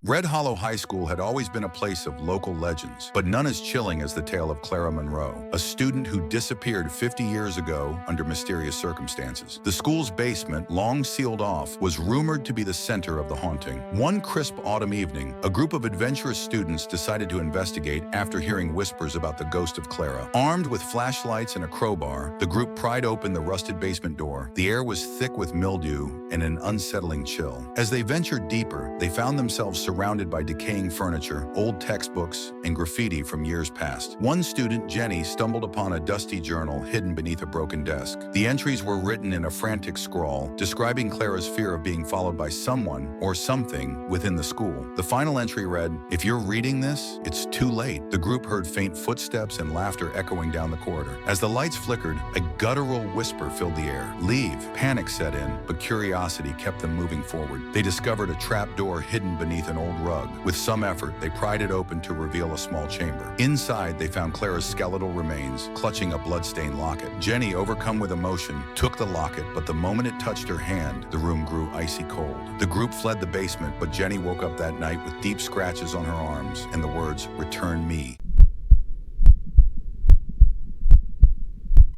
Red Hollow High School had always been a place of local legends, but none as chilling as the tale of Clara Monroe, a student who disappeared 50 years ago under mysterious circumstances. The school's basement, long sealed off, was rumored to be the center of the haunting. One crisp autumn evening, a group of adventurous students decided to investigate after hearing whispers about the ghost of Clara. Armed with flashlights and a crowbar, the group pried open the rusted basement door. The air was thick with mildew and an unsettling chill. As they ventured deeper, they found themselves surrounded by decaying furniture, old textbooks, and graffiti from years past. One student, Jenny, stumbled upon a dusty journal hidden beneath a broken desk. The entries were written in a frantic scrawl, describing Clara's fear of being followed by someone or something within the school. The final entry read, "If you're reading this, it's too late." The group heard faint footsteps and laughter echoing down the corridor. As the lights flickered, a guttural whisper filled the air. "Leave." Panic set in, but curiosity kept them moving forward. They discovered a trap door hidden beneath an old rug. With some effort, they pried it open to reveal a small chamber. Inside, they found Clara's skeletal remains, clutching a blood-stained locket. Jenny, overcome with emotion, took the locket, but the moment it touched her hand, the room grew icy cold. The group fled the basement, but Jenny woke up that night with deep scratches on her arms and the words, "Return me."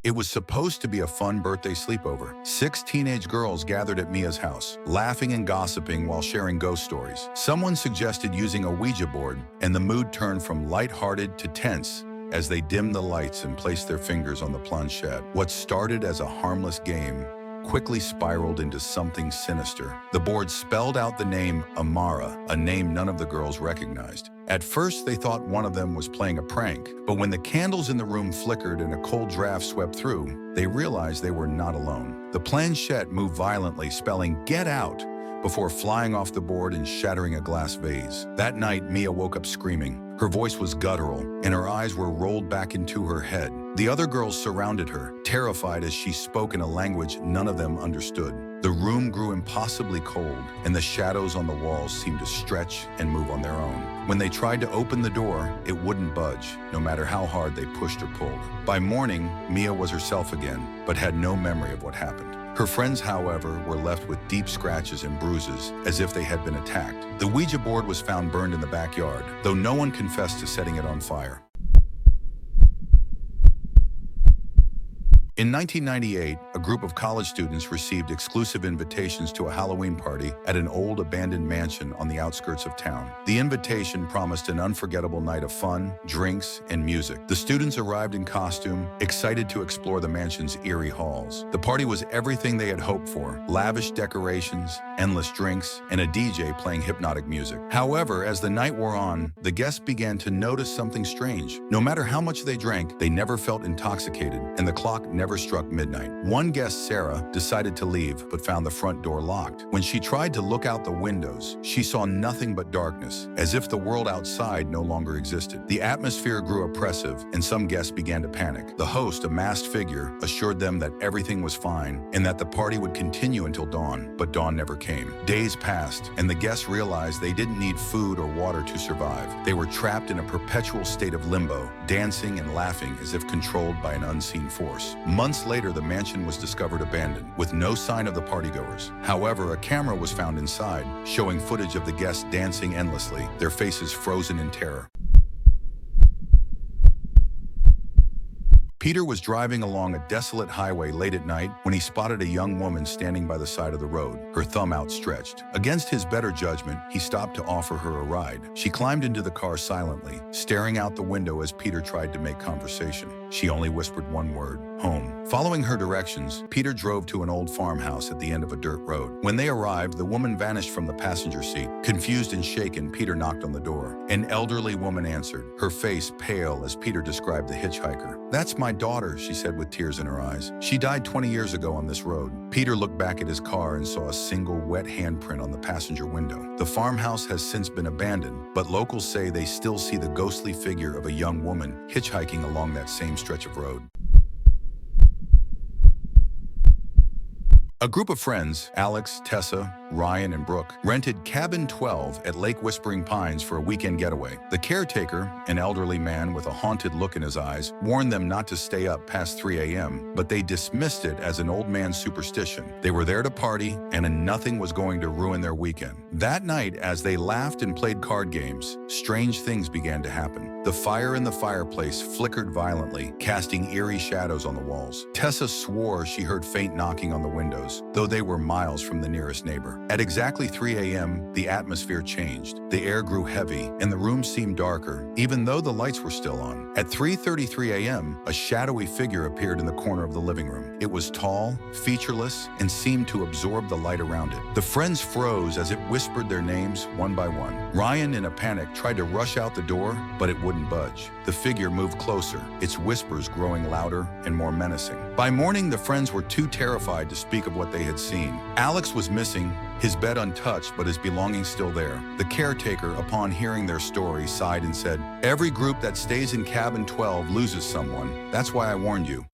It was supposed to be a fun birthday sleepover. 6 teenage girls gathered at Mia's house, laughing and gossiping while sharing ghost stories. Someone suggested using a Ouija board, and the mood turned from lighthearted to tense as they dimmed the lights and placed their fingers on the planchette. What started as a harmless game quickly spiraled into something sinister. The board spelled out the name Amara, a name none of the girls recognized. At first, they thought one of them was playing a prank, but when the candles in the room flickered and a cold draft swept through, they realized they were not alone. The planchette moved violently, spelling "Get out," before flying off the board and shattering a glass vase. That night, Mia woke up screaming. Her voice was guttural, and her eyes were rolled back into her head. The other girls surrounded her, terrified as she spoke in a language none of them understood. The room grew impossibly cold, and the shadows on the walls seemed to stretch and move on their own. When they tried to open the door, it wouldn't budge, no matter how hard they pushed or pulled. By morning, Mia was herself again, but had no memory of what happened. Her friends, however, were left with deep scratches and bruises, as if they had been attacked. The Ouija board was found burned in the backyard, though no one confessed to setting it on fire. In 1998, a group of college students received exclusive invitations to a Halloween party at an old abandoned mansion on the outskirts of town. The invitation promised an unforgettable night of fun, drinks, and music. The students arrived in costume, excited to explore the mansion's eerie halls. The party was everything they had hoped for: lavish decorations, endless drinks, and a DJ playing hypnotic music. However, as the night wore on, the guests began to notice something strange. No matter how much they drank, they never felt intoxicated, and the clock never struck midnight. One guest, Sarah, decided to leave, but found the front door locked. When she tried to look out the windows, she saw nothing but darkness, as if the world outside no longer existed. The atmosphere grew oppressive, and some guests began to panic. The host, a masked figure, assured them that everything was fine and that the party would continue until dawn, but dawn never came. Days passed, and the guests realized they didn't need food or water to survive. They were trapped in a perpetual state of limbo, dancing and laughing as if controlled by an unseen force. Months later, the mansion was discovered abandoned, with no sign of the partygoers. However, a camera was found inside, showing footage of the guests dancing endlessly, their faces frozen in terror. Peter was driving along a desolate highway late at night when he spotted a young woman standing by the side of the road, her thumb outstretched. Against his better judgment, he stopped to offer her a ride. She climbed into the car silently, staring out the window as Peter tried to make conversation. She only whispered one word: home. Following her directions, Peter drove to an old farmhouse at the end of a dirt road. When they arrived, the woman vanished from the passenger seat. Confused and shaken, Peter knocked on the door. An elderly woman answered, her face pale as Peter described the hitchhiker. "That's my daughter," she said with tears in her eyes. "She died 20 years ago on this road." Peter looked back at his car and saw a single wet handprint on the passenger window. The farmhouse has since been abandoned, but locals say they still see the ghostly figure of a young woman hitchhiking along that same stretch of road. A group of friends, Alex, Tessa, Ryan, and Brooke, rented Cabin 12 at Lake Whispering Pines for a weekend getaway. The caretaker, an elderly man with a haunted look in his eyes, warned them not to stay up past 3 a.m., but they dismissed it as an old man's superstition. They were there to party, and nothing was going to ruin their weekend. That night, as they laughed and played card games, strange things began to happen. The fire in the fireplace flickered violently, casting eerie shadows on the walls. Tessa swore she heard faint knocking on the windows, though they were miles from the nearest neighbor. At exactly 3 a.m., the atmosphere changed. The air grew heavy, and the room seemed darker, even though the lights were still on. At 3:33 a.m., a shadowy figure appeared in the corner of the living room. It was tall, featureless, and seemed to absorb the light around it. The friends froze as it whispered their names one by one. Ryan, in a panic, tried to rush out the door, but it wouldn't budge. The figure moved closer, its whispers growing louder and more menacing. By morning, the friends were too terrified to speak of what they had seen. Alex was missing, his bed untouched, but his belongings still there. The caretaker, upon hearing their story, sighed and said, "Every group that stays in Cabin 12 loses someone. That's why I warned you."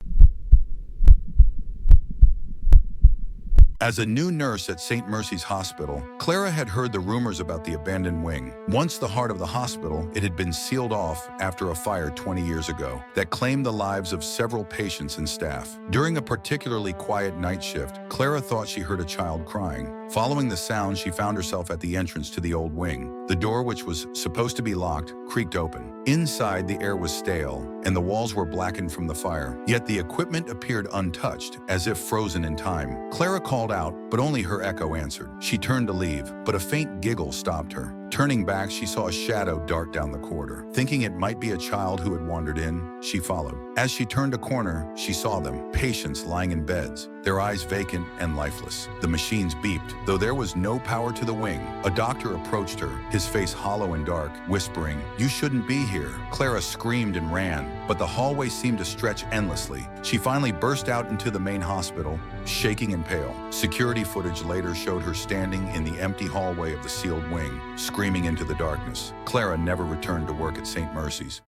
As a new nurse at St. Mercy's Hospital, Clara had heard the rumors about the abandoned wing. Once the heart of the hospital, it had been sealed off after a fire 20 years ago that claimed the lives of several patients and staff. During a particularly quiet night shift, Clara thought she heard a child crying. Following the sound, she found herself at the entrance to the old wing. The door, which was supposed to be locked, creaked open. Inside, the air was stale, and the walls were blackened from the fire. Yet the equipment appeared untouched, as if frozen in time. Clara called out, but only her echo answered. She turned to leave, but a faint giggle stopped her. Turning back, she saw a shadow dart down the corridor. Thinking it might be a child who had wandered in, she followed. As she turned a corner, she saw them, patients lying in beds, their eyes vacant and lifeless. The machines beeped, though there was no power to the wing. A doctor approached her, his face hollow and dark, whispering, "You shouldn't be here." Clara screamed and ran, but the hallway seemed to stretch endlessly. She finally burst out into the main hospital, shaking and pale. Security footage later showed her standing in the empty hallway of the sealed wing, screaming into the darkness. Clara never returned to work at St. Mercy's.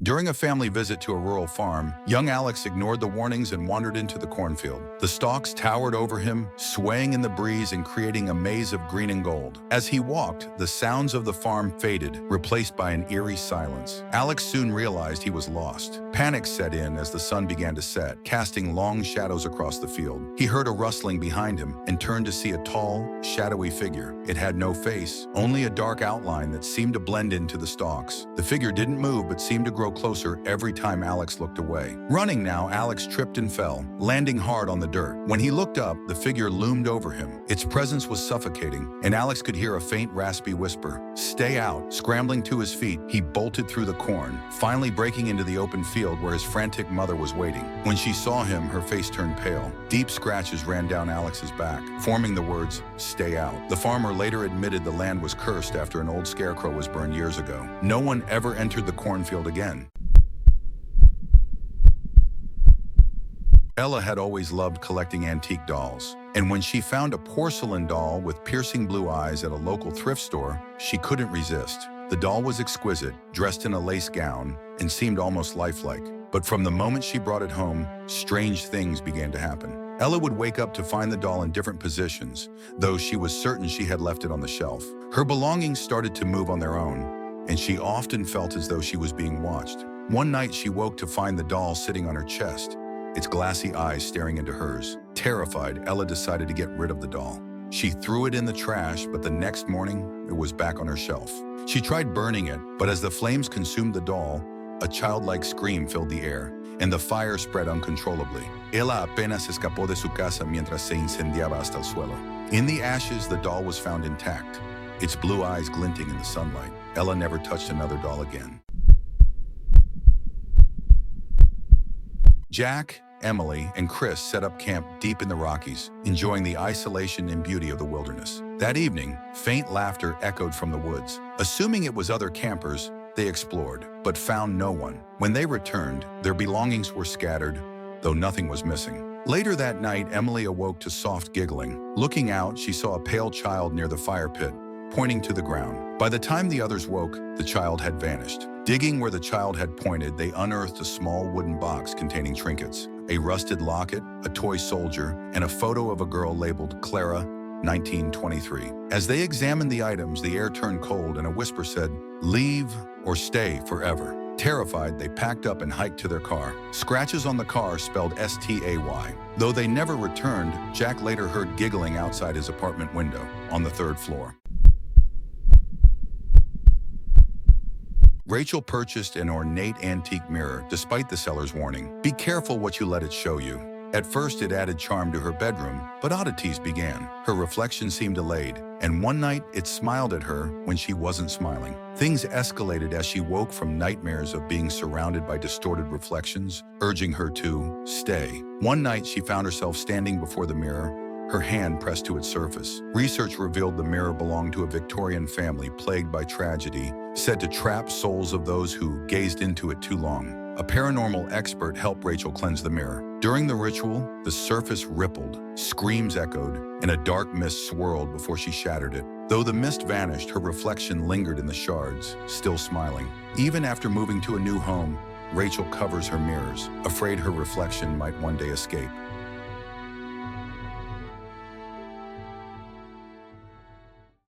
During a family visit to a rural farm, young Alex ignored the warnings and wandered into the cornfield. The stalks towered over him, swaying in the breeze and creating a maze of green and gold. As he walked, the sounds of the farm faded, replaced by an eerie silence. Alex soon realized he was lost. Panic set in as the sun began to set, casting long shadows across the field. He heard a rustling behind him and turned to see a tall, shadowy figure. It had no face, only a dark outline that seemed to blend into the stalks. The figure didn't move but seemed to grow closer every time Alex looked away. Running now, Alex tripped and fell, landing hard on the dirt. When he looked up, the figure loomed over him. Its presence was suffocating, and Alex could hear a faint, raspy whisper, "Stay out." Scrambling to his feet, he bolted through the corn, finally breaking into the open field where his frantic mother was waiting. When she saw him, her face turned pale. Deep scratches ran down Alex's back, forming the words, "Stay out." The farmer later admitted the land was cursed after an old scarecrow was burned years ago. No one ever entered the cornfield again. Ella had always loved collecting antique dolls, and when she found a porcelain doll with piercing blue eyes at a local thrift store, she couldn't resist. The doll was exquisite, dressed in a lace gown, and seemed almost lifelike. But from the moment she brought it home, strange things began to happen. Ella would wake up to find the doll in different positions, though she was certain she had left it on the shelf. Her belongings started to move on their own, and she often felt as though she was being watched. One night she woke to find the doll sitting on her chest, its glassy eyes staring into hers. Terrified, Ella decided to get rid of the doll. She threw it in the trash, but the next morning, it was back on her shelf. She tried burning it, but as the flames consumed the doll, a childlike scream filled the air, and the fire spread uncontrollably. Ella apenas escapó de su casa mientras se incendiaba hasta el suelo. In the ashes, the doll was found intact, its blue eyes glinting in the sunlight. Ella never touched another doll again. Jack, Emily, and Chris set up camp deep in the Rockies, enjoying the isolation and beauty of the wilderness. That evening, faint laughter echoed from the woods. Assuming it was other campers, they explored, but found no one. When they returned, their belongings were scattered, though nothing was missing. Later that night, Emily awoke to soft giggling. Looking out, she saw a pale child near the fire pit, pointing to the ground. By the time the others woke, the child had vanished. Digging where the child had pointed, they unearthed a small wooden box containing trinkets. a rusted locket, a toy soldier, and a photo of a girl labeled Clara, 1923. As they examined the items, the air turned cold and a whisper said, "Leave or stay forever." Terrified, they packed up and hiked to their car. Scratches on the car spelled STAY. Though they never returned, Jack later heard giggling outside his apartment window on the 3rd floor. Rachel purchased an ornate antique mirror despite the seller's warning. Be careful what you let it show you. At first, it added charm to her bedroom, but oddities began. Her reflection seemed delayed, and one night it smiled at her when she wasn't smiling. Things escalated as she woke from nightmares of being surrounded by distorted reflections, urging her to stay. One night, she found herself standing before the mirror, her hand pressed to its surface. Research revealed the mirror belonged to a Victorian family plagued by tragedy, said to trap souls of those who gazed into it too long. A paranormal expert helped Rachel cleanse the mirror. During the ritual, the surface rippled, screams echoed, and a dark mist swirled before she shattered it. Though the mist vanished, her reflection lingered in the shards, still smiling. Even after moving to a new home, Rachel covers her mirrors, afraid her reflection might one day escape.